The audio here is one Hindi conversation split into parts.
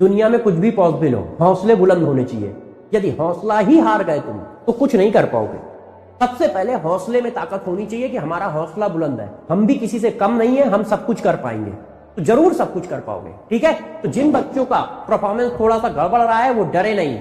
दुनिया में कुछ भी पॉसिबल हो, हौसले बुलंद होने चाहिए। यदि हौसला ही हार गए तुम तो कुछ नहीं कर पाओगे। सबसे पहले हौसले में ताकत होनी चाहिए कि हमारा हौसला बुलंद है, हम भी किसी से कम नहीं है, हम सब कुछ कर पाएंगे, तो जरूर सब कुछ कर पाओगे। ठीक है, तो जिन बच्चों का परफॉर्मेंस थोड़ा सा गड़बड़ रहा है वो डरे नहीं।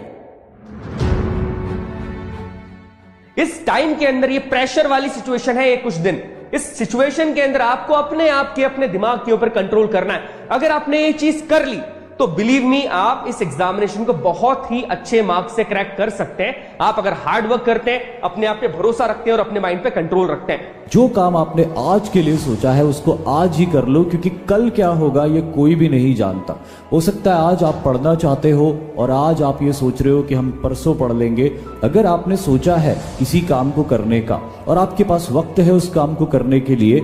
इस टाइम के अंदर ये प्रेशर वाली सिचुएशन है, ये कुछ दिन, इस सिचुएशन के अंदर आपको अपने आप के अपने दिमाग के ऊपर कंट्रोल करना है। अगर आपने ये चीज कर ली तो बिलीव मी, आप इस एग्जामिनेशन को बहुत ही अच्छे मार्क्स से क्रैक कर सकते हैं। आप अगर हार्ड वर्क करते हैं, अपने आप पे भरोसा रखते हैं और अपने माइंड पे कंट्रोल रखते हैं। जो काम आपने आज के लिए सोचा है उसको आज ही कर लो, क्योंकि कल क्या होगा ये कोई भी नहीं जानता। हो सकता है आज आप पढ़ना चाहते हो और आज आप ये सोच रहे हो कि हम परसों पढ़ लेंगे। अगर आपने सोचा है किसी काम को करने का और आपके पास वक्त है उस काम को करने के लिए,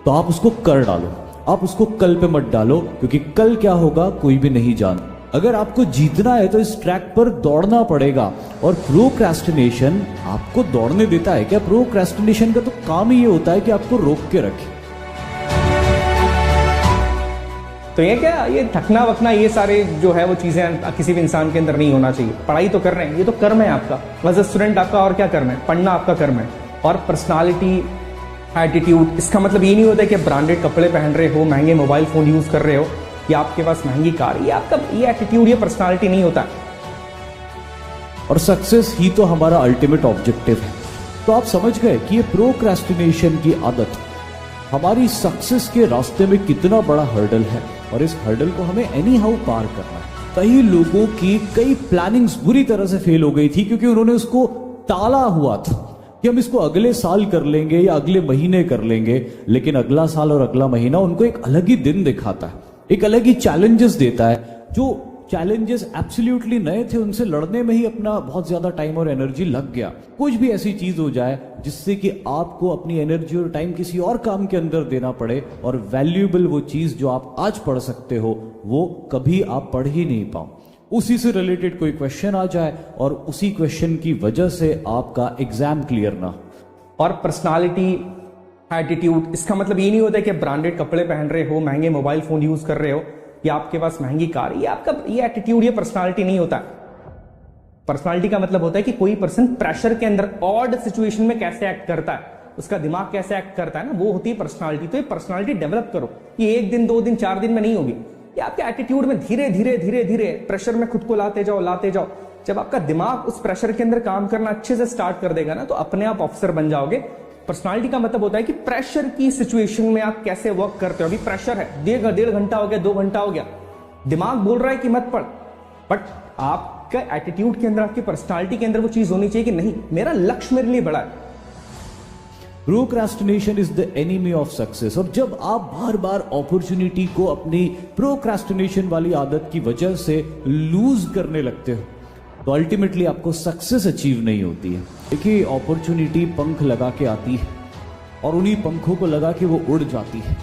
तो आप उसको कर डालो। आप उसको कल पे मत डालो, क्योंकि कल क्या होगा कोई भी नहीं जानता। अगर आपको जीतना है तो इस ट्रैक पर दौड़ना पड़ेगा। और प्रोक्रेस्टिनेशन आपको दौड़ने देता है क्या? प्रोक्रेस्टिनेशन का तो काम ही ये होता है कि आपको रोक के रखे। तो ये क्या, ये थकना वकना, ये सारे जो है वो चीजें किसी भी इंसान के अंदर नहीं होना चाहिए। पढ़ाई तो कर रहे हैं, ये तो कर्म है आपका। एज अ स्टूडेंट आपका और क्या कर्म है? पढ़ना आपका कर्म है। और पर्सनालिटी, एटीट्यूड, इसका मतलब ये नहीं होता है कि ब्रांडेड कपड़े पहन रहे हो, महंगे मोबाइल फोन यूज कर रहे हो या आपके पास महंगी कार, ये आपका ये एटीट्यूड, ये पर्सनालिटी नहीं होता। और सक्सेस ही तो हमारा अल्टीमेट ऑब्जेक्टिव है। तो आप समझ गए कि ये प्रोक्रेस्टिनेशन की आदत हमारी सक्सेस के रास्ते में कितना बड़ा हर्डल है, और इस हर्डल को हमें एनी हाउ पार करना है। कई लोगों की कई प्लानिंग्स बुरी तरह से फेल हो गई थी, क्योंकि उन्होंने उसको टाला हुआ था कि हम इसको अगले साल कर लेंगे या अगले महीने कर लेंगे। लेकिन अगला साल और अगला महीना उनको एक अलग ही दिन दिखाता है, एक अलग ही चैलेंजेस देता है। जो चैलेंजेस एब्सोल्युटली नए थे उनसे लड़ने में ही अपना बहुत ज्यादा टाइम और एनर्जी लग गया। कुछ भी ऐसी चीज हो जाए जिससे कि आपको अपनी एनर्जी और टाइम किसी और काम के अंदर देना पड़े, और वैल्यूएबल वो चीज जो आप आज पढ़ सकते हो वो कभी आप पढ़ ही नहीं पाओ। उसी से रिलेटेड कोई क्वेश्चन आ जाए और उसी क्वेश्चन की वजह से आपका एग्जाम क्लियर ना हो। और पर्सनालिटी, एटीट्यूड, इसका मतलब ये नहीं होता है कि ब्रांडेड कपड़े पहन रहे हो, महंगे मोबाइल फोन यूज कर रहे हो या आपके पास महंगी कार, ये आपका ये एटीट्यूड, ये पर्सनालिटी नहीं होता। पर्सनालिटी का मतलब होता है कि कोई पर्सन प्रेशर के अंदर, ऑड सिचुएशन में कैसे एक्ट करता है, उसका दिमाग कैसे एक्ट करता है ना, वो होती है पर्सनालिटी। तो ये पर्सनालिटी डेवलप करो, ये 1 दिन 2 दिन 4 दिन में नहीं होगी। ये आपके एटीट्यूड में धीरे धीरे धीरे धीरे प्रेशर में खुद को लाते जाओ, लाते जाओ। जब आपका दिमाग उस प्रेशर के अंदर काम करना अच्छे से स्टार्ट कर देगा ना, तो अपने आप ऑफिसर बन जाओगे। पर्सनालिटी का मतलब होता है कि प्रेशर की सिचुएशन में आप कैसे वर्क करते हो। अभी प्रेशर है, 1.5 घंटा हो गया, 2 घंटा हो गया, दिमाग बोल रहा है कि मत पढ़, बट आपका एटीट्यूड के अंदर, आपकी पर्सनालिटी के अंदर वो चीज होनी चाहिए कि नहीं, मेरा लक्ष्य मेरे लिए बड़ा है। Procrastination is the enemy of success. और जब आप बार बार अपॉर्चुनिटी को अपनी प्रोक्रेस्टिनेशन वाली आदत की वजह से लूज करने लगते हो, तो अल्टीमेटली आपको सक्सेस अचीव नहीं होती है। देखिए, अपॉर्चुनिटी पंख लगा के आती है और उन्हीं पंखों को लगा के वो उड़ जाती है।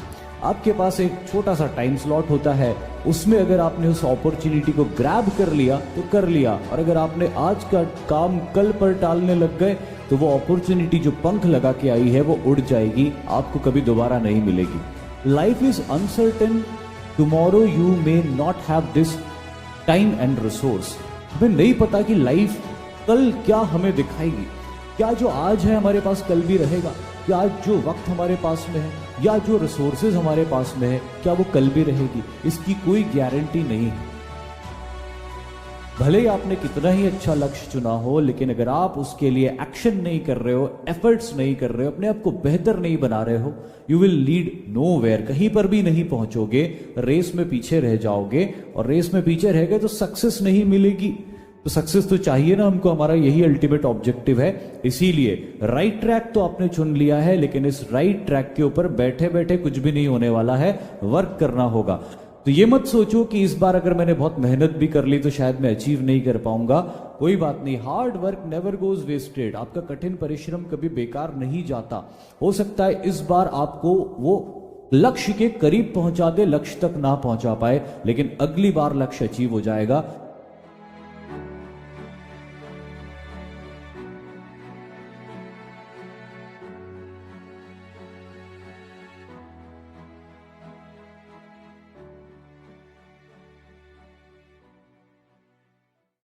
आपके पास एक छोटा सा टाइम स्लॉट होता है, उसमें अगर आपने उस अपॉर्चुनिटी को ग्रैब कर लिया तो कर लिया, और अगर आपने आज का काम कल पर टालने लग गए तो वो अपॉर्चुनिटी जो पंख लगा के आई है वो उड़ जाएगी, आपको कभी दोबारा नहीं मिलेगी। Life is uncertain, tomorrow you may not have this time and resource. हमें नहीं पता कि लाइफ कल क्या हमें दिखाएगी। क्या जो आज है हमारे पास कल भी रहेगा? क्या आज जो वक्त हमारे पास में है या जो रिसोर्सेज हमारे पास में है, क्या वो कल भी रहेगी? इसकी कोई गारंटी नहीं है। भले ही आपने कितना ही अच्छा लक्ष्य चुना हो, लेकिन अगर आप उसके लिए एक्शन नहीं कर रहे हो, एफर्ट्स नहीं कर रहे हो, अपने आप को बेहतर नहीं बना रहे हो, यू विल लीड नोवेयर, कहीं पर भी नहीं पहुंचोगे, रेस में पीछे रह जाओगे। और रेस में पीछे रह गए तो सक्सेस नहीं मिलेगी। तो सक्सेस तो चाहिए ना हमको, हमारा यही अल्टीमेट ऑब्जेक्टिव है। इसीलिए राइट ट्रैक तो आपने चुन लिया है, लेकिन इस राइट ट्रैक के ऊपर बैठे बैठे कुछ भी नहीं होने वाला है, वर्क करना होगा। तो ये मत सोचो कि इस बार अगर मैंने बहुत मेहनत भी कर ली तो शायद मैं अचीव नहीं कर पाऊंगा। कोई बात नहीं, hard work never goes wasted. आपका कठिन परिश्रम कभी बेकार नहीं जाता। हो सकता है इस बार आपको वो लक्ष्य के करीब पहुंचा दे, लक्ष्य तक ना पहुंचा पाए, लेकिन अगली बार लक्ष्य अचीव हो जाएगा।